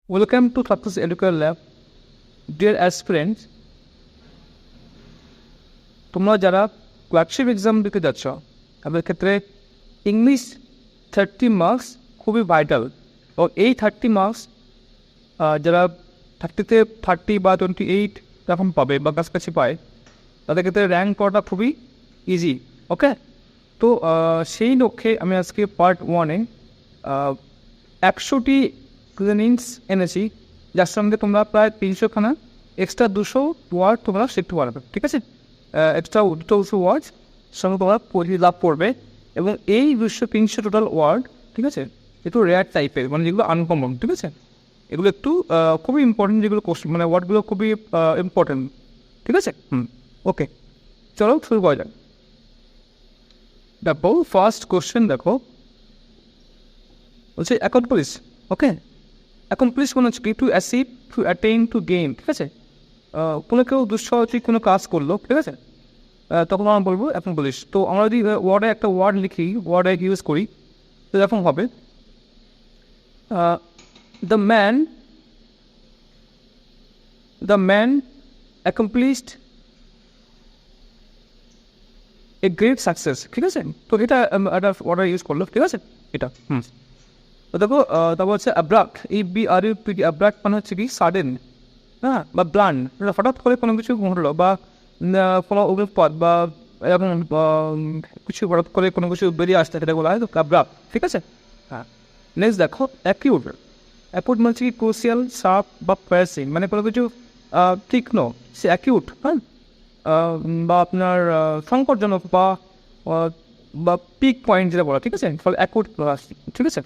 Welcome to success education lab. Deer aspirants, তোমরা যারা flagship exam দিতে যাচ্ছ তাদের ক্ষেত্রে ইংলিশ 30 মার্কস খুবই ভাইটাল। ও এই 30 মার্কস যারা 30 বা 28 এরকম পাবে বা কাছাকাছি পায়, তাদের ক্ষেত্রে র্যাঙ্ক করাটা খুবই ইজি। ওকে, তো সেই লক্ষ্যে আমি আজকে পার্ট 1-এ 100টি রিজনিংস এনেছি, যার সঙ্গে তোমরা প্রায় 300খানা এক্সট্রা 200 ওয়ার্ড তোমরা শিখতে পারবে। ঠিক আছে, এক্সট্রা 200 ওয়ার্ড সঙ্গে তোমরা লাভ করবে। এবং এই 200-300 টোটাল ওয়ার্ড, ঠিক আছে, একটু রেয়ার টাইপের, মানে যেগুলো আনকমন। ঠিক আছে, এগুলো একটু খুবই ইম্পর্টেন্ট, যেগুলো কোশ্চেন মানে ওয়ার্ডগুলো খুবই ইম্পর্টেন্ট। ঠিক আছে, ওকে, চলো শুরু করা যাক। দেখো, ফার্স্ট কোশ্চেন দেখো, বলছে অ্যাকমপ্লিশ। ওকে, অ্যাকমপ্লিশ মানে হচ্ছে কি to achieve, to attain, to gain. ঠিক আছে, কোনো কেউ দুঃসাহসিক কোনো কাজ করলো, ঠিক আছে, তখন আমরা বলবো অ্যাকমপ্লিশ। তো আমরা যদি ওয়ার্ডে একটা ওয়ার্ড লিখি, ওয়ার্ডে ইউজ করি, তো এরকম হবে the man accomplished a great success. ঠিক আছে, তো এটা একটা ওয়ার্ডে ইউজ করলো। ঠিক আছে, এটা তো দেখো, তারপর হচ্ছে অ্যাব্রাক্ট, ABRUCT। অ্যাব্রাক্ট মানে হচ্ছে কি সাডেন, হ্যাঁ, বা ব্লান্ড, হঠাৎ করে কোনো কিছু ঘটলো, বা কোনো অগ্নিপথ বা এরকম কিছু হঠাৎ করে কোনো কিছু বেরিয়ে আসতে, সেটা বলা হয় তো অ্যাব্রাক্ট। ঠিক আছে, হ্যাঁ। নেক্সট দেখো অ্যাকিউট। অ্যাকিউট মানে হচ্ছে কি ক্রুশিয়াল, শার্প বা প্যারাসিং, মানে কোনো কিছু তীক্ষ্ণ, সে অ্যাকিউট। হ্যাঁ, বা আপনার সংকটজনক বা পিক পয়েন্ট যেটা বলা। ঠিক আছে, ফলে অ্যাকিউট। ঠিক আছে,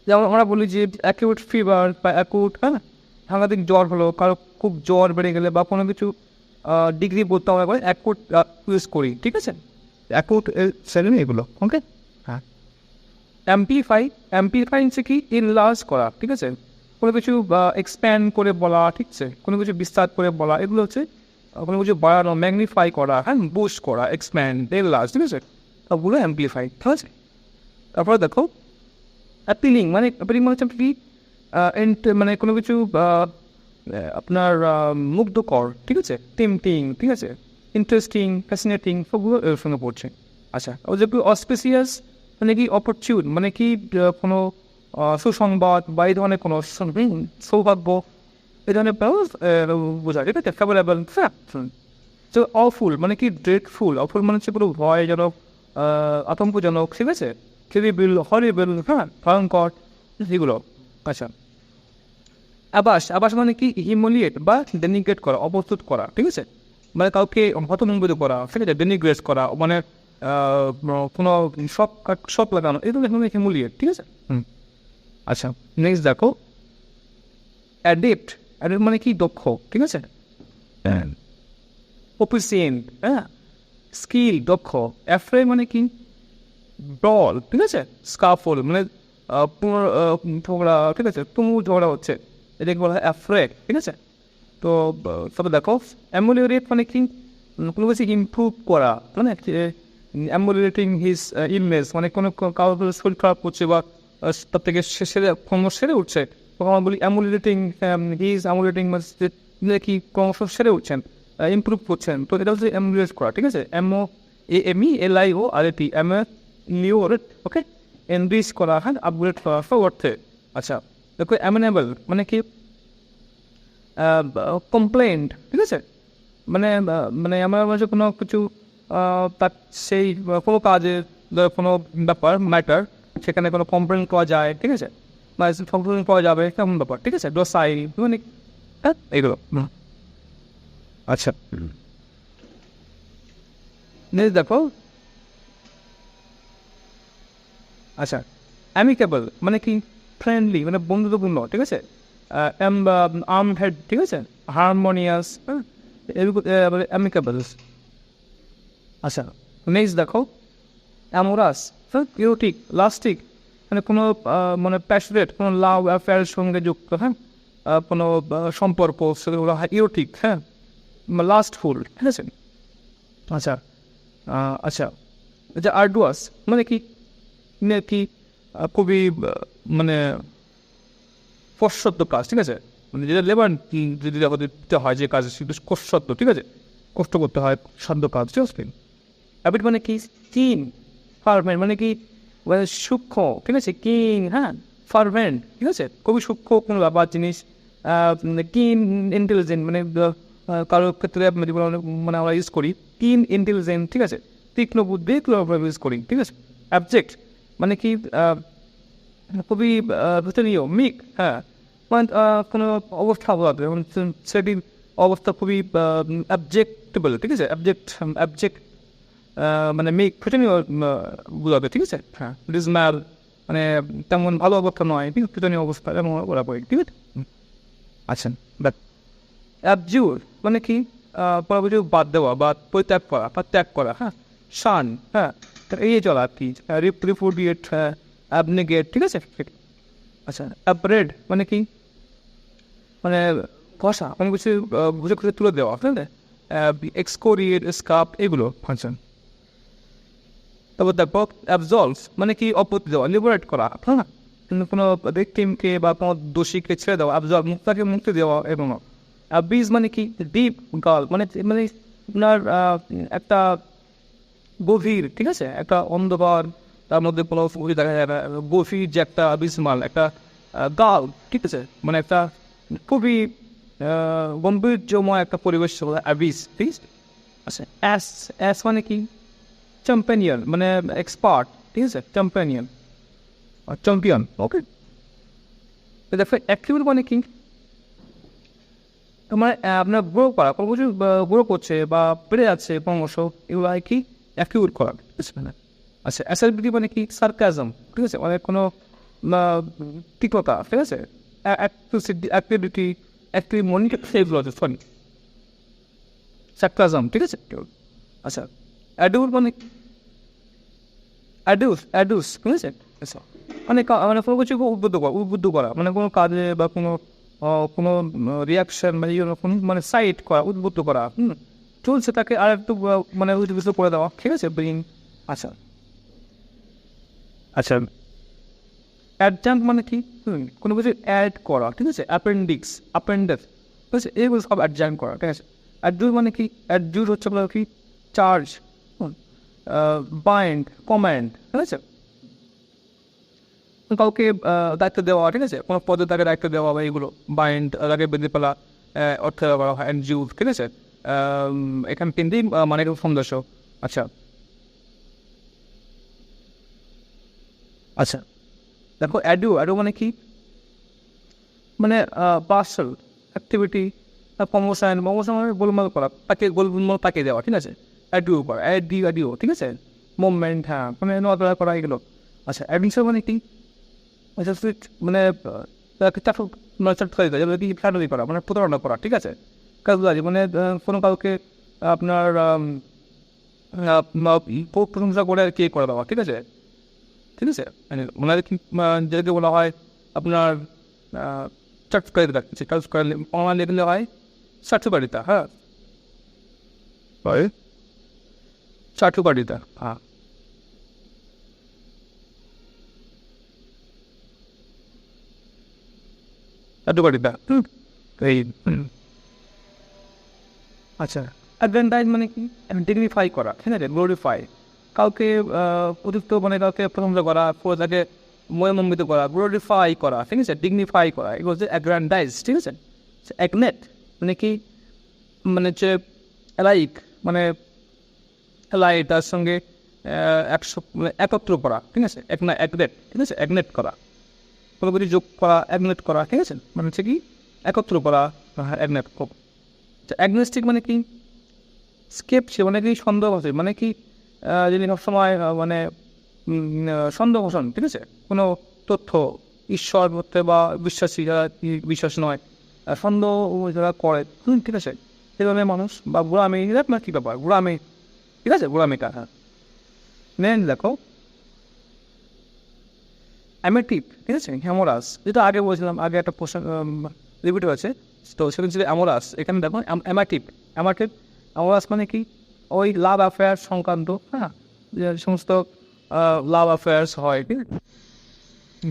যেমন আমরা বলি যে অ্যাকিউট ফিভার বা অ্যাকিউট, হ্যাঁ, সাংঘাতিক জ্বর হলো, কারো খুব জ্বর বেড়ে গেলে বা কোনো কিছু ডিগ্রি বলতে আমরা করে অ্যাকিউট ইউজ করি। ঠিক আছে, অ্যাকিউট সেরেন এগুলো। ওকে, হ্যাঁ। অ্যাম্পলিফাই হচ্ছে কি ইনলার্জ করা। ঠিক আছে, কোনো কিছু এক্সপ্যান্ড করে বলা, ঠিক আছে, কোনো কিছু বিস্তার করে বলা, এগুলো হচ্ছে কোনো কিছু বাড়ানো, ম্যাগনিফাই করা, হ্যাঁ, বুস্ট করা, এক্সপ্যান্ড, ইনলার্জ। ঠিক আছে, সবগুলো অ্যাম্পলিফাই। ঠিক আছে, তারপরে দেখো অ্যাপিলিং মানে হচ্ছে কি মানে কোনো কিছু আপনার মুগ্ধকর। ঠিক আছে, টেম্পটিং। ঠিক আছে, ইন্টারেস্টিং, ফ্যাসিনেটিং, সবগুলো এর সঙ্গে পড়ছে। আচ্ছা, ও যে অসপিসিয়াস মানে কি অপরচুন, মানে কি কোনো সুসংবাদ বা এই ধরনের কোনো সৌভাগ্য, এই ধরনের বোঝায়। ঠিক আছে, ফেভারেবল। তো অফুল মানে কি ড্রেডফুল। অফুল মানে হচ্ছে পুরো ভয়জনক, আতঙ্কজনক। ঠিক আছে, টেরিবল, হরিবল, হ্যাঁ, ভয়ঙ্কর, এগুলো। আচ্ছা, আবাস মানে কি হিউমিলিয়েট বা ডেনিগ্রেট করা, অপ্রস্তুত করা। ঠিক আছে, মানে কাউকে হতভম্বিত করা। ঠিক আছে, ডেনিগ্রেট করা মানে কোনো শক লাগানো, এগুলো হিউমিলিয়েট। ঠিক আছে, আচ্ছা। নেক্সট দেখো অ্যাডেপ্ট। অ্যাডেপ্ট মানে কি দক্ষ। ঠিক আছে, প্রফিসিয়েন্ট, হ্যাঁ, স্কিল, দক্ষ। অ্যাফ্রে মানে কি ব্রল। ঠিক আছে, স্কাফল মানে ঝগড়া। ঠিক আছে, তুমুল ঝগড়া হচ্ছে, এটাকে বলা হয় অ্যাফ্রেড। ঠিক আছে, তো তবে দেখো অ্যামুলিওরেট মানে কি কোনো কিছু ইমপ্রুভ করা, মানে অ্যামুলিওরেটিং হিজ ইলনেস, মানে কোনো কারোর শরীর খারাপ করছে বা তার থেকে সেরে উঠছে, তখন আমরা বলি অ্যামুলিওরেটিং মানে কি ক্রমশ সেরে উঠছেন, ইমপ্রুভ করছেন। তো এটা হচ্ছে অ্যামুলিওরেট করা। ঠিক আছে, AMELIORAT, অ্যামুলিওরেট। ওকে, এনরিচ করা, হ্যাঁ, আপগ্রেড করা সব অর্থে। আচ্ছা, দেখো অ্যামেনেবল মানে কি কমপ্লেন্ট। ঠিক আছে, মানে মানে আমার মাঝে কোনো কিছু তার সেই কোনো কাজের কোনো ব্যাপার ম্যাটার, সেখানে কোনো কমপ্লেন করা যায়। ঠিক আছে, বা কমপ্লেন করা যাবে তেমন ব্যাপার। ঠিক আছে, ডোসাই মানে হ্যাঁ, এইগুলো। আচ্ছা, নেক্সট দেখো। আচ্ছা, অ্যামিকেবল মানে কি ফ্রেন্ডলি, মানে বন্ধুত্বপূর্ণ। ঠিক আছে, আর্ম হেড। ঠিক আছে, হারমোনিয়াস, হ্যাঁ, অ্যামিকেবল। আচ্ছা, নেক্সট দেখো অ্যামোরাস, হ্যাঁ, ইরোটিক, লাস্টিক, মানে কোনো মানে প্যাশনেট, কোনো লাভ অ্যাফেয়ারের সঙ্গে যুক্ত, হ্যাঁ, কোনো সম্পর্ক, সেগুলো হয় ইরোটিক। হ্যাঁ, লাস্টফুল। ঠিক আছে, আচ্ছা, আচ্ছা, আচ্ছা, আর্ডুয়াস মানে কি খুবই মানে কষ্টসাধ্য কাজ, ঠিক আছে, মানে যেটা লেবার যদি দিতে হয় যে কাজ সেটা কষ্টসাধ্য, ঠিক আছে, কষ্ট করতে হয়, সাধ্য কাজ, ঠিক আছে। হ্যাবিট মানে কি কিন, ফার্মেন্ট মানে কি মানে সূক্ষ্ম, ঠিক আছে, কিন, হ্যাঁ, ফার্মেন্ট, ঠিক আছে, খুবই সূক্ষ্ম কোনো ব্যাপার জিনিস, কিন ইন্টেলিজেন্ট মানে কারোর ক্ষেত্রে মানে আমরা ইউজ করি কিন ইন্টেলিজেন্ট, ঠিক আছে, তীক্ষ্ণ বুদ্ধি আমরা ইউজ করি, ঠিক আছে। অ্যাবজেক্ট মানে কি খুবই ভীষণীয়, মিক, হ্যাঁ, মানে কোনো অবস্থা বোঝাতে যেমন সেটির অবস্থা খুবই অবজেক্টেবল, ঠিক আছে, অবজেক্ট মানে মিক ভীষণীয় বোঝাবে, ঠিক আছে, হ্যাঁ, ডিসম্যাল মানে তেমন ভালো অবস্থা নয়, ঠিক আছে, ভীষণীয় অবস্থা এমন ওরা বই, ঠিক আছে। আচ্ছা, বাট অ্যাবজিউর মানে কি পরবর্তী বাদ দেওয়া বা পরিত্যাগ করা বা ত্যাগ করা, হ্যাঁ, শান, হ্যাঁ, এই চলা আর কি, রিপুডিয়েট, অ্যাবনেগেট, ঠিক আছে। আচ্ছা, অ্যাপারেড মানে কি মানে কষা, মানে কিছু বুঝে খুঁজে তুলে দেওয়া, ঠিক আছে, এক্সকোরিয়েট, স্কাপ, এগুলো ফাংশন। তারপর অ্যাবজলভ মানে কি অপত্তি দেওয়া, লিবারেট করা, হ্যাঁ, কোনো ভিকটিমকে বা কোনো দোষীকে ছেড়ে দেওয়া, অ্যাবজলভ তাকে মুক্তি দেওয়া, এবং অ্যাবিজ মানে কি ডিপ গাল মানে মানে আপনার একটা গভীর, ঠিক আছে, একটা অন্ধকার, তার মধ্যে কোনো ফুল দেখা যায় না, গভীর যে একটা বিসমাল একটা গাল, ঠিক আছে, মানে একটা খুবই গম্ভীর্যময় একটা পরিবেশ অ্যাবিস, ঠিক আছে। আচ্ছা, অ্যাস অ্যাস মানে কি চ্যাম্পিয়ন মানে এক্সপার্ট, ঠিক আছে, চ্যাম্পিয়ন, ওকে। দেখো অ্যাক্টিভিটি মানে কি মানে আপনার গ্রো করা, কোনো কিছু গ্রো করছে বা বেড়ে যাচ্ছে ক্রমশ, এগুলো আর কি অ্যাকিউট করা, ঠিক আছে। আচ্ছা, অ্যাসাইবিলিটি মানে কি সার্কাজম, ঠিক আছে, মানে কোনো তীক্ষ্ণতা, ঠিক আছে, অ্যাক্টিভিটি অ্যাক্টিভিটি সেগুলো আছে, সরি, সার্কাজম, ঠিক আছে। আচ্ছা, অ্যাডিউর মানে অ্যাডুস, ঠিক আছে। আচ্ছা, মানে মানে কোনো কিছু উদ্বুদ্ধ করা মানে কোনো কাজে বা কোনো রিয়াকশন মানে মানে সাইট করা, উদ্বুদ্ধ করা, চলছে তাকে আর একটু মানে উদ্বুদ্ধ করে দেওয়া, ঠিক আছে, ব্রিং। আচ্ছা, আচ্ছা, অ্যাডজাঙ্ক মানে কি কোনো কিছু অ্যাড করা, ঠিক আছে, অ্যাপেন্ডিক্স, ঠিক আছে, এগুলো সব অ্যাডজাঙ্ক করা, ঠিক আছে। অ্যাডজুর মানে কি অ্যাডজুর হচ্ছে আপনার কি চার্জ, বাইন্ড, কমান্ড, ঠিক আছে, কাউকে দায়িত্ব দেওয়া, ঠিক আছে, কোনো পদে তাকে দায়িত্ব দেওয়া বা এইগুলো বাইন্ড, তাকে বেঁধে ফেলা, অর্থ করা হয়, অ্যান্ড জুজ, ঠিক আছে, এখানে তিনটেই মানে সন্দেশ। আচ্ছা, আচ্ছা, দেখো অ্যাডু মানে কি মানে পার্সেল অ্যাক্টিভিটি, প্রমোশন মানে গোলমাল করা, তাকে গোলমাল তাকে দেওয়া, ঠিক আছে, করা, অ্যাডিও, ঠিক আছে, মুভমেন্ট, হ্যাঁ, মানে নড়াচড়া করা, এগুলো। আচ্ছা, অ্যাডমিশন মানে কি আচ্ছা, মানে তাকে চাকরি দেয়, যেগুলো কি ফ্যামিলি করা মানে প্রতারণা করা, ঠিক আছে, কাজবাজি মানে কোনো কাউকে আপনার প্রশংসা করে আর কি করে দেওয়া, ঠিক আছে, ঠিক আছে, মানে ওনাদের যেটাকে বলা হয় আপনার চাটুকারিতা, চাটুকারি বাংলা লিখলে হয় চাটুকারিতা, হ্যাঁ, চাটুকারিতা, হ্যাঁ, চাটুকারিতা, এই আচ্ছা, অ্যাডভান্টাইজ মানে কি ডিগনিফাই করা, ঠিক আছে, গ্লোরিফাই, কাউকে অতিরিক্ত মানে কাউকে প্রশংসা করা, তাকে মনোনন্দিত করা, গ্লোরিফাই করা, ঠিক আছে, ডিগনিফাই করা, এগুলো হচ্ছে অ্যাগ্রান্ডাইজ, ঠিক আছে। অ্যাগনেট মানে কি মানে হচ্ছে লাইক মানে লাই তার সঙ্গে একশো মানে একত্র করা, ঠিক আছে, অ্যাগনেট, ঠিক আছে, অ্যাগনেট করা, কোনো কিছু যোগ করা, অ্যাগনেট করা, ঠিক আছে, মানে হচ্ছে কি একত্র করা, অ্যাগনেট। অ্যাগনেস্টিক মানে কি স্কেপ সে মানে কি সন্দেহ আছে, মানে কি যিনি সবসময় মানে সন্দেহ পোষণ, ঠিক আছে, কোনো তথ্য ঈশ্বর মধ্যে বা বিশ্বাসী যারা বিশ্বাস নয়, সন্দেহ যারা করে, ঠিক আছে, সে ধরনের মানুষ বা গোলামি, আপনার কী ব্যাপার গোলামি, ঠিক আছে, গোলামিটা, হ্যাঁ। নেন দেখো অ্যামেটিভ, ঠিক আছে, হ্যামোরাস, যেটা আগে বলছিলাম, আগে একটা প্রশ্ন রিপিট হয়েছে, তো সেখানে ছিল অ্যামোরাস, এখানে দেখো অ্যামাটিভ, অ্যামোরাস মানে কি ওই লাভ অ্যাফেয়ার সংক্রান্ত, হ্যাঁ, যে সমস্ত লাভ অ্যাফেয়ার্স হয়, ঠিক আছে,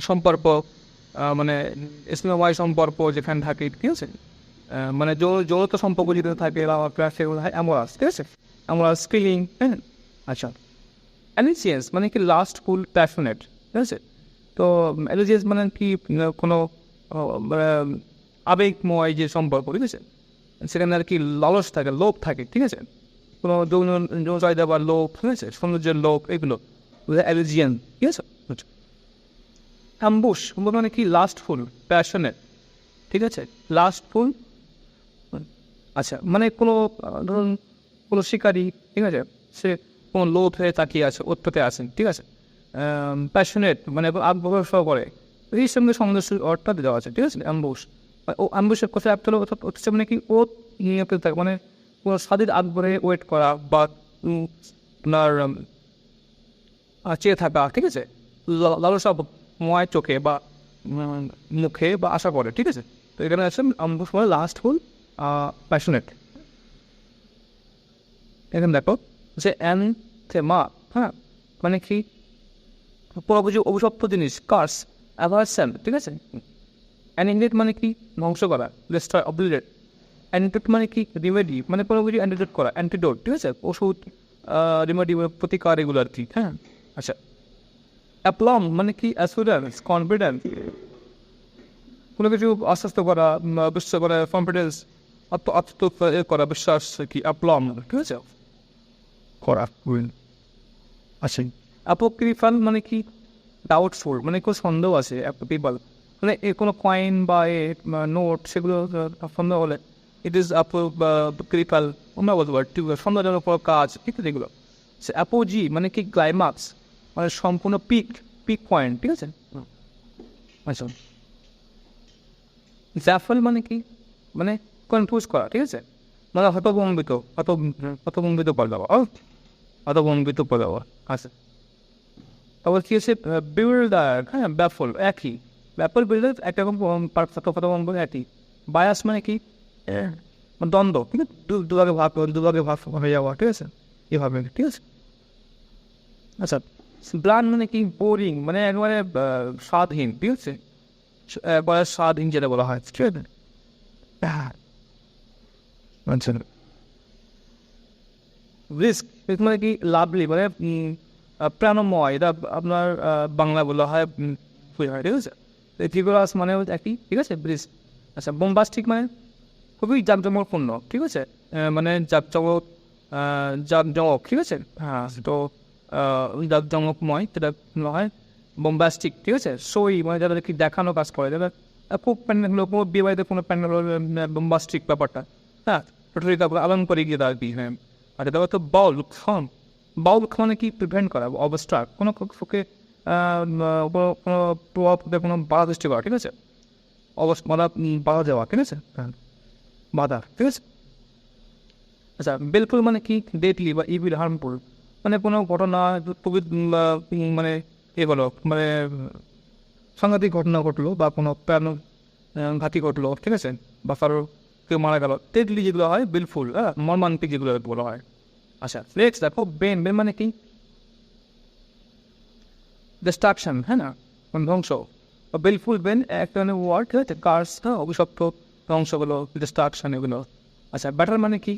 সম্পর্ক, মানে স্নেহময় সম্পর্ক যেখানে থাকে, ঠিক আছে, মানে যৌথ সম্পর্ক যেটা থাকে সেগুলো হয় অ্যামোরাস, ঠিক আছে, অ্যামোরাস ফিলিং, হ্যাঁ। আচ্ছা, অ্যালিজিয়েন্স মানে কি লাস্ট ফুল প্যাশনেট, ঠিক আছে। তো অ্যালিজিয়েন্স মানে কি কোনো মানে আবেগময় যে সম্পর্ক, ঠিক আছে, সেখানে আর কি লালস থাকে, লোভ থাকে, ঠিক আছে, কোনো যৌন যৌন চাহিদা বা লোভ, ঠিক আছে, সৌন্দর্যের লোভ, এগুলো অ্যালিজিয়ান, ঠিক আছে। অ্যাম্বুশ মানে কি লাস্ট ফুল প্যাশনেট, ঠিক আছে, লাস্ট ফুল। আচ্ছা, মানে কোনো ধরুন কোনো শিকারী, ঠিক আছে, সে কোনো লোভ হয়ে তাকিয়ে আছে, উৎপেতে আছেন, ঠিক আছে, প্যাশনেট মানে আগ্রহ করে, এই সঙ্গে সামঞ্জস্য অর্থটা দেওয়া আছে, ঠিক আছে, অ্যাম্বুশ। ও অ্যাম্বুশের কথা একটা হচ্ছে মানে কি ও নিয়ে থাকে, মানে কোনো স্বাদের আগ্রহে ওয়েট করা বা আপনার চেয়ে থাকা, ঠিক আছে, লালসাময় চোখে বা মুখে বা আশা করে, ঠিক আছে। তো এখানে আছে অ্যাম্বুশ মানে লাস্ট ফুল প্যাশনেট। এখানে দেখো যে অ্যানথেমা, হ্যাঁ, মানে কি পুরোপুরি অভিশপ্ত জিনিস, কার্স, অ্যাভারশন, ঠিক আছে। অ্যানিডেট মানে কি ধ্বংস করা, ডিস্ট্রয়, অবলিটেট। অ্যান্টিডোট মানে কি রিমেডি, মানে কোনো কিছু অ্যান্টিডোট করা, অ্যান্টিডোট, ঠিক আছে, ওষুধ, রিমেডি, প্রতিকার, এগুলো আর কি, হ্যাঁ। আচ্ছা, অ্যাপ্লম মানে কি অ্যাসুরেন্স, কনফিডেন্স, কোনো কিছু আশ্বস্ত করা, বিশ্বাস করা, কনফিডেন্স, আত্ম করা, বিশ্বাস কি অ্যাপ্লম, ঠিক আছে, করা। আচ্ছা, অ্যাপোক্রিফাল মানে কি ডাউটফুল, মানে কোনো সন্দেহ আছে, পিপল মানে এ কোনো কয়েন বা নোট সেগুলো সন্দেহ হলে ইট ইজ অ্যাপোক্রিফাল, আমরা বলতে পারি, ঠিক আছে, সন্দেহজনক কাজ, ঠিক আছে, এগুলো। সে অ্যাপোজি মানে কি ক্লাইম্যাক্স, মানে সম্পূর্ণ পিক, পিক পয়েন্ট, ঠিক আছে। আচ্ছা, জ্যাফল মানে কি মানে কনফিউজ করা, ঠিক আছে, মানে হতভম্বিত করে দেওয়া, হতভম্বিত করে দেওয়া। আচ্ছা, তারপর কি হচ্ছে বিল্ডার, হ্যাঁ, ব্যাফল, একই, ব্যাফল বিল্ডার একরকম হতভম্ব একই। বায়াস মানে কি দ্বন্দ্ব, ঠিক আছে, দুভাগে ভাগ হয়ে যাওয়া, ঠিক আছে, এভাবে, ঠিক আছে। আচ্ছা, ব্লান মানে কি বোরিং, মানে একেবারে স্বাদহীন, ঠিক আছে, একবারে স্বাদহীন যেটা বলা হয়, ঠিক আছে। আচ্ছা, রিস্ক মানে কি লাভলি, মানে প্রাণময়, এটা আপনার বাংলা বলা হয়, ঠিক আছে। ফিগুরাস মানে একই, ঠিক আছে, ব্রিজ। আচ্ছা, বোম্বাস্টিক মানে খুবই জাঁকজমকপূর্ণ, ঠিক আছে, মানে জাঁকজমক, ঠিক আছে, হ্যাঁ, তো জাঁকজমকময় যেটা হয় বোম্বাস্টিক, ঠিক আছে। সই মানে যারা কি দেখানো কাজ করে, যারা খুব প্যান্ডেল, কোনো বিয়ে বাড়িতে কোনো প্যান্ডেল বোম্বাস্টিক ব্যাপারটা, হ্যাঁ, টোটালি তারপরে আলম করে গিয়ে আর কি, হ্যাঁ। আর তারপর তো বাউল খান, বাউল মানে কি প্রিভেন্ট করা, অবস্ট্রাক, কোনো পক্ষে কোনো প্রভাব, কোনো বাধা সৃষ্টি করা, ঠিক আছে, বাধা দেওয়া, ঠিক আছে, হ্যাঁ, বাধা, ঠিক আছে। আচ্ছা, বেলফুল মানে কি ডেডলি বা ইভিল, হার্মফুল, মানে কোনো ঘটনা খুবই মানে বলো মানে সাংঘাতিক ঘটনা ঘটলো বা কোনো প্রাণ ঘাতি ঘটলো, ঠিক আছে, বা কারোর কেউ মারা গেল, ডেডলি যেগুলো হয় বিলফুল, হ্যাঁ, মর্মান্তিক যেগুলো বলা হয়। আচ্ছা, নেক্সট দেখো বেন, বেন মানে কি ডিস্ট্রাকশন, হ্যাঁ না, মানে ধ্বংস। বিলফুল বেন একটা মানে ওয়ার্ড, ঠিক আছে, কার্স, হ্যাঁ, অভিশপ্ত, ধ্বংসগুলো, ডিস্ট্রাকশন, এগুলো। আচ্ছা, ব্যাটার মানে কি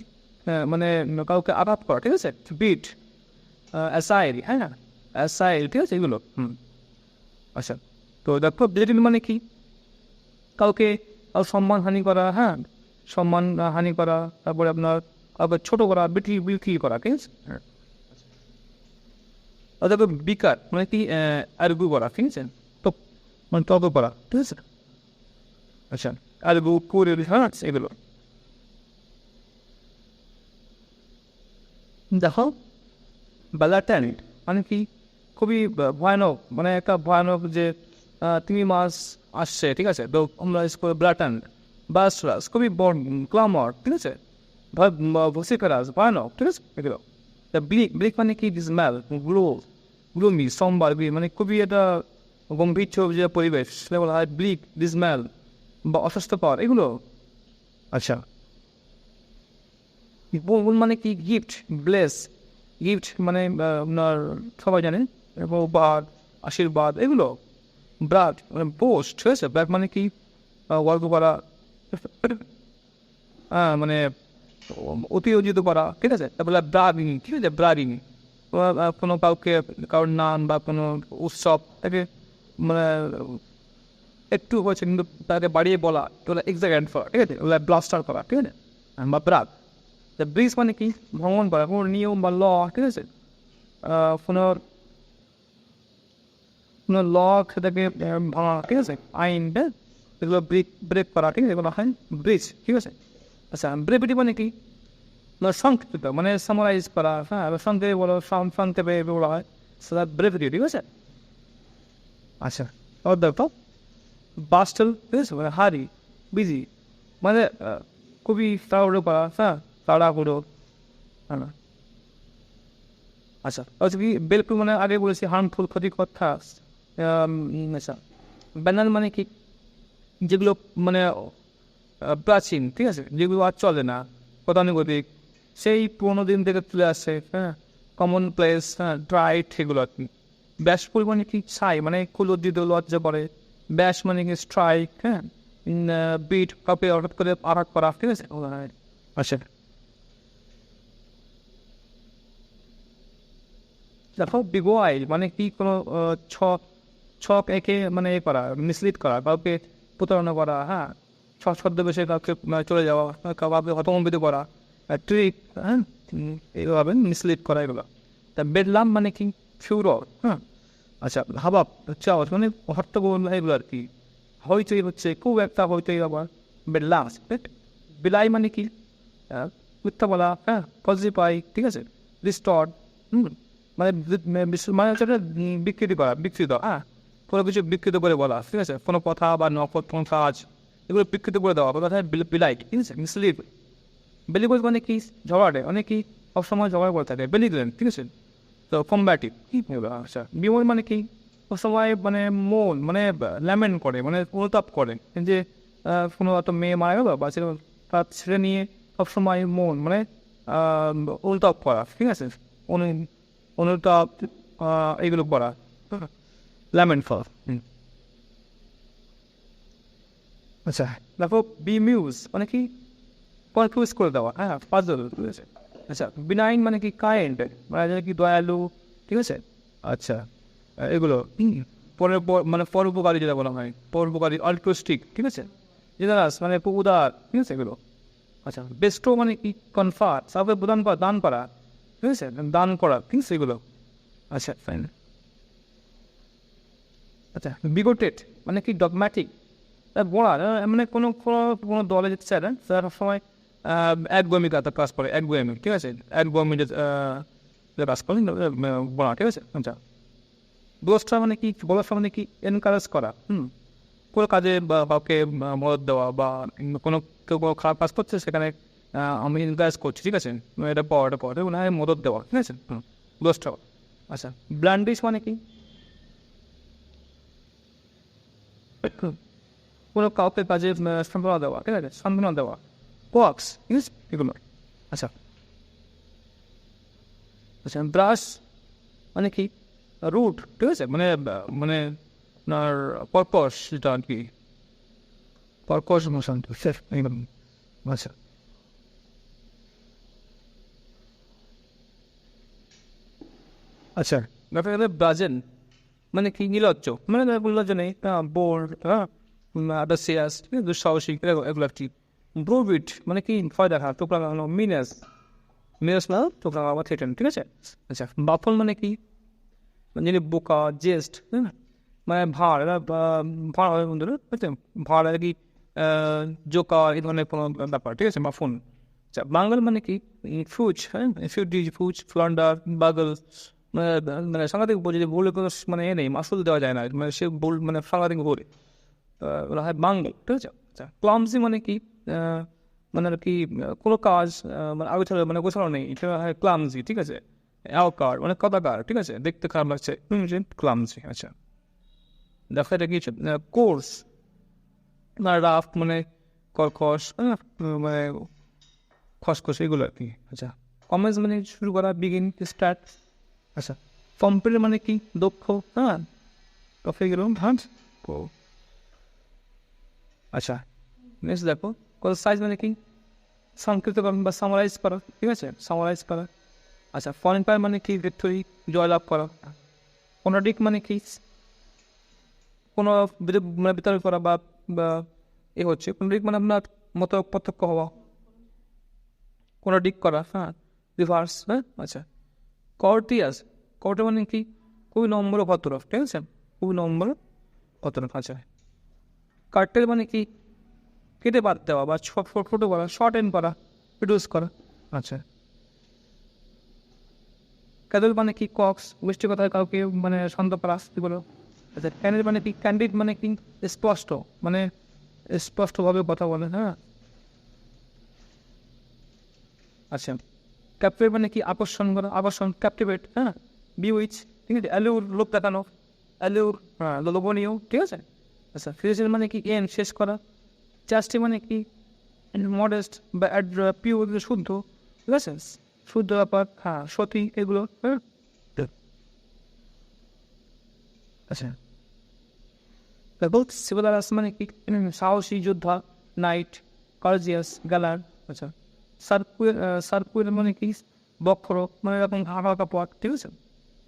মানে কাউকে আঘাত করা, ঠিক আছে, বিট, অ্যাসাইল, হ্যাঁ, অ্যাসাইল, ঠিক আছে, এগুলো। আচ্ছা, তো দেখো ব্লেটিন মানে কি কাউকে সম্মানহানি করা, হ্যাঁ, সম্মান হানি করা, তারপরে আপনার কাউকে ছোটো করা, বিক্রি করা, ঠিক আছে। তারপর বিকার মানে কি আরগু করা, ঠিক আছে, তো মানে তর্ক করা, ঠিক আছে। আচ্ছা, আরগু করে, হ্যাঁ, এগুলো। দেখো ব্যালাটেন্ট মানে কি খুবই ভয়ানক, মানে একটা ভয়ানক যে 3 মাস আসছে, ঠিক আছে, তো আমরা ব্লাটেন্ট, বাসরাস, খুবই ক্লামর, ঠিক আছে, ভসিফেরাস, ভয়ানক, ঠিক আছে, এগুলো। ব্লিক, ব্লিক মানে কি ডিসম্যাল, গ্লুমি, সোমবার, মানে খুবই একটা গম্ভীর যে পরিবেশ সেটা বলা হয় ব্লিক, ডিসম্যাল বা অস্বাস্থ্যকর, এগুলো। আচ্ছা, মানে কি গিফট, ব্লেস, গিফট মানে আপনার সবাই জানেন, উপহার, আশীর্বাদ, এগুলো। ব্রাগ মানে বোস্ট, ঠিক আছে। ব্রাগ মানে কি গর্ব করা, হ্যাঁ মানে অতিরঞ্জিত করা, ঠিক আছে। তারপরে ব্রাগিং, ঠিক আছে, ব্রাগিং কোনো কাউকে কারোর নাম বা কোনো উৎসব তাকে মানে একটু হয়েছে কিন্তু তাকে বাড়িয়ে বলা, ওগুলো এক্সাগ্যান্ট করা, ঠিক আছে, ওগুলো ব্লাস্টার করা, ঠিক আছে। বা ব্রাগ। ব্রিজ মানে কি ভ্রমণ করা, কোনো নিয়ম বা ল, ঠিক আছে, কোনো কোনো ল সেটাকে ভাঙা, ঠিক আছে, আইন, হ্যাঁ, এগুলো ব্রেক করা, ঠিক আছে, এগুলো হয় ব্রিজ, ঠিক আছে। আচ্ছা ব্রেভিটি মানে কি সংক্ষিপ্ত মানে সামারাইজ করা, হ্যাঁ, সংক্ষেপে বলো, সংক্ষেপে বলা হয় সেটা ব্রেভিটি, ঠিক আছে। আচ্ছা দেখো বাস্টেল, ঠিক আছে, মানে হারি, বিজি মানে খুবই তাড়াহুড়ো করা, হ্যাঁ, তাড়াহুড়ো, হ্যাঁ। আচ্ছা হচ্ছে কি বেলফুল মানে আগে বলেছি হার্মফুল, ক্ষতিকর কথা। আচ্ছা ব্যানাল মানে কি যেগুলো মানে প্রাচীন, ঠিক আছে, যেগুলো আর চলে না, গতানুগতিক, সেই পুরোনো দিন থেকে চলে আসে, হ্যাঁ, কমন প্লেস, হ্যাঁ, ড্রাইট, এগুলো আর কি। ব্যাস পরিমাণে কি সাই মানে কুলজ্জিত, লজ্জা করে। ব্যাস মানে কি স্ট্রাইক, হ্যাঁ, বিট কাপে হঠাৎ করে আঘাত করা, ঠিক আছে। আচ্ছা দেখো বিগোয়াইল মানে কি কোনো ছক ছক একে মানে এ করা, মিসলিড করা, কাউকে প্রতারণা করা, হ্যাঁ, ছদ্মবেশে কাউকে চলে যাওয়া, কাউকে হতমম্বিত করা, ট্রিক, হ্যাঁ, এইভাবে মিসলিড করা, এগুলো। তা বেডলাম মানে কি ফিউরর, হ্যাঁ। আচ্ছা হাবাব চাওয়াজ মানে হট্টগোল, এগুলো আর কি। হইচই হচ্ছে খুব একটা হইচই আবার বেডলাম। বিলাই মানে কি মিথ্যা বলা, হ্যাঁ, পজিটিভ, ঠিক আছে, রিস্টর্ড, মানে মানে হচ্ছে একটা বিকৃতি করা, বিকৃত, হ্যাঁ, কোনো কিছু বিকৃত করে বলা, ঠিক আছে, কোনো কথা বা নকল কোনো কাজ এগুলো বিকৃত করে দেওয়া, কথা বিলাই, ঠিক আছে, মিসলিড। বেলিগোজ মানে কি ঝগড়াটে, অনেক কি সবসময় ঝগড়া করে থাকে, বেলিগ্রেন্ট, ঠিক আছে। তো কম্ব্যাটিভ কি আচ্ছা বিমোর মানে কি সবসময় মানে মন মানে ল্যামেন্ট করে, মানে অনুতাপ করে যে কোনো একটা মেয়ে মারা গেল বা তার ছেড়ে নিয়ে সবসময় মন মানে অনুতাপ করা, ঠিক আছে, অনুতাপ এইগুলো করা, ল্যামেন্ট ফল। আচ্ছা দেখো বি মিউজ মানে কি কনফিউজ করে দেওয়া, হ্যাঁ, পাজল, ঠিক আছে। আচ্ছা বিনাইন মানে কি কাইন্ড মানে কি দয়ালু, ঠিক আছে। আচ্ছা এগুলো পরের মানে পরোপকারী যেটা বলা হয়, পরোপকারী, অল্ট্রোস্টিক, ঠিক আছে, জেনারাস মানে খুব উদার, ঠিক আছে, এগুলো। আচ্ছা বেস্টো মানে কি কনফার, সাপে প্রদান করা, দান করা, ঠিক আছে, দান করা, ঠিক আছে, এগুলো। আচ্ছা ফাইন। আচ্ছা বিগোটেড মানে কি ডগম্যাটিক, বলা মানে কোনো কোনো কোনো দলে যেতে চায় না, তারা সবসময় একগমি কাজ করে, একগমি, ঠিক আছে, একগমি কাজ করে বলা, ঠিক আছে। আচ্ছা ব্লোস্টার মানে কি, ব্লোস্টার মানে কি এনকারেজ করা, কোনো কাজে বা কাউকে মদত দেওয়া বা কোনো কেউ কোনো খারাপ কাজ করছে সেখানে আমি এনকারেজ করছি, ঠিক আছে, এটা পর এটা পর মদত দেওয়া, ঠিক আছে, ব্লোস্টার। আচ্ছা ব্ল্যান্ডিশ মানে কি কোনো কাউকে কাজে সান্ত্বনা দেওয়া, ঠিক আছে, সান্ত্বনা দেওয়া, কোয়াক্স, ঠিক আছে, এগুলো। আচ্ছা আচ্ছা ব্রাশ মানে কি রুট, ঠিক আছে, মানে মানে আপনার পরপস, যেটা আর কি পরপস মশান্ত সেফ, আচ্ছা আচ্ছা ব্যাপারে ব্রাজেন মানে কি নির্লজ্জ, মানে নির্লজ্জ নেই, বোর, হ্যাঁ, আদাসিয়াস, দুঃসাহসিক, এগুলো কি। ব্রোভিড মানে কি ভয় দেখা, টোকরা লাগানো, মিনাস, মিনাস না টোকরা লাগানো, থ্রেটেন, ঠিক আছে। আচ্ছা বাফল মানে কি যিনি বোকা, জেস্ট, হ্যাঁ, মানে ভাঁড়, এরা ভাঁড় হয় বন্ধুরা, বুঝছেন, ভাঁড় আর কি, জোকার, এই ধরনের কোনো ব্যাপার, ঠিক আছে, বাফুন। আচ্ছা বাঙ্গল মানে কি ফুজ, হ্যাঁ, ফুজ, ফ্লান্ডার, বাগল, মানে মানে সাংঘাতিক যদি বলে কোনো মানে এ নেই, মাসুল দেওয়া যায় না, মানে সে বল মানে সাংঘাতিক বলে ওরা হয় বাঙ্গল, ঠিক আছে। আচ্ছা ক্লামসি মানে কি মানে আর কি কোনো কাজ মানে আগে ছিল মানে গোছানো নেই, এটা হয় ক্লামসি, ঠিক আছে। অ্যাওকার মানে কদাকার, ঠিক আছে, দেখতে খারাপ লাগছে, ক্লামসি। আচ্ছা দেখো এটা কি কোর্স না রাফ মানে কর্কশ, মানে খসখস, এগুলো আর কি। আচ্ছা কমেন্স মানে শুরু করা, বিগিন, স্টার্ট। আচ্ছা কম্পিউটার মানে কি দক্ষ, হ্যাঁ, কফে গেলাম, হ্যাঁ, আচ্ছা নেক্সট দেখো সাইজ মানে কি সংক্ষিপ্তকরণ বা সামারাইজ করা, ঠিক আছে, সামারাইজ করা। আচ্ছা ফরেন পায়ার মানে কি ভিক্টোরি, জয়লাভ করা। কন্ট্রাডিক্ট মানে কি কোনো মানে বিতর্ক করা বা হচ্ছে কন্ট্রাডিক্ট মানে আপনার মতো পার্থক্য হওয়া, কন্ট্রাডিক্ট করা, হ্যাঁ, রিভার্স, হ্যাঁ। আচ্ছা কর্টিয়াস, কর্টে মানে কি খুবই নম্র ভদ্র, ঠিক আছে, খুবই নম্র ভদ্র। আচ্ছা কার্টেল মানে কি কেটে বাদ দেওয়া বা ছোটো করা, শর্ট এন্ড করা, রিডিউস করা। আচ্ছা ক্যাদল মানে কি কক্স, বৃষ্টি কথায় কাউকে মানে শান্ত করা এগুলো। আচ্ছা ক্যান্ডিড মানে কি, ক্যান্ডিড মানে কি স্পষ্ট, মানে স্পষ্টভাবে কথা বলে, হ্যাঁ। আচ্ছা ক্যাপটিভেট মানে কি আকর্ষণ করা, আকর্ষণ, ক্যাপটিভেট, হ্যাঁ, বিউইচ, ঠিক আছে, অ্যালিউর লোক দেখানো, অ্যালিউর, হ্যাঁ, লোভনীয়, ঠিক আছে। আচ্ছা ফিজিক্যাল মানে কি এন শেষ করা, চাস্টি মানে কি মডেস্ট বা পিওর শুদ্ধ, ঠিক আছে, শুদ্ধ ব্যাপার, হ্যাঁ, সতী এগুলো, হ্যাঁ। আচ্ছা তারপর সিভিলারাস মানে কি সাহসী যোদ্ধা, নাইট, কার্জিয়াস, গ্যালার। আচ্ছা সার্কুয়াল মানে কি বক্র, মানে এরকম হাঁকা হাঁকা পথ, ঠিক আছে।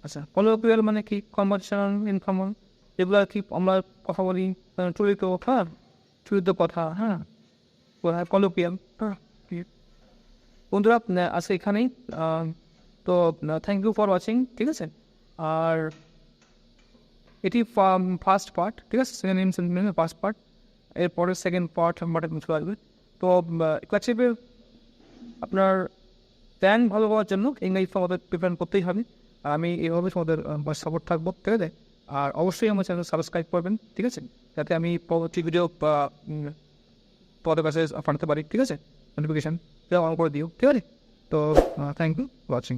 আচ্ছা কলোকুয়াল মানে কি কনভারসেশন ইনফর্মাল, এগুলো আর কি আমরা কথা বলি চলিত, হ্যাঁ, চলিত কথা, হ্যাঁ, কলোকুয়াল, হ্যাঁ। বন্ধুরা আজকে এখানেই, তো থ্যাংক ইউ ফর ওয়াচিং, ঠিক আছে। আর এটি ফার্স্ট পার্ট, ঠিক আছে, সেকেন্ড সেন্টেন্সের ফার্স্ট পার্ট, এরপরে সেকেন্ড পার্ট চলে আসবে। তো ক্লাসিপের আপনার প্ল্যান ভালো হওয়ার জন্য ইংরেজি আমাদের প্রিপেয়ার করতেই হবে। আর আমি এইভাবে তোমাদের সাপোর্ট থাকবো, ঠিক আছে। আর অবশ্যই আমার চ্যানেল সাবস্ক্রাইব করবেন, ঠিক আছে, যাতে আমি পরবর্তী ভিডিও তোমাদের কাছে পাঠাতে পারি, ঠিক আছে, নোটিফিকেশান অন করে দিও, ঠিক আছে। তো থ্যাংক ইউ ওয়াচিং।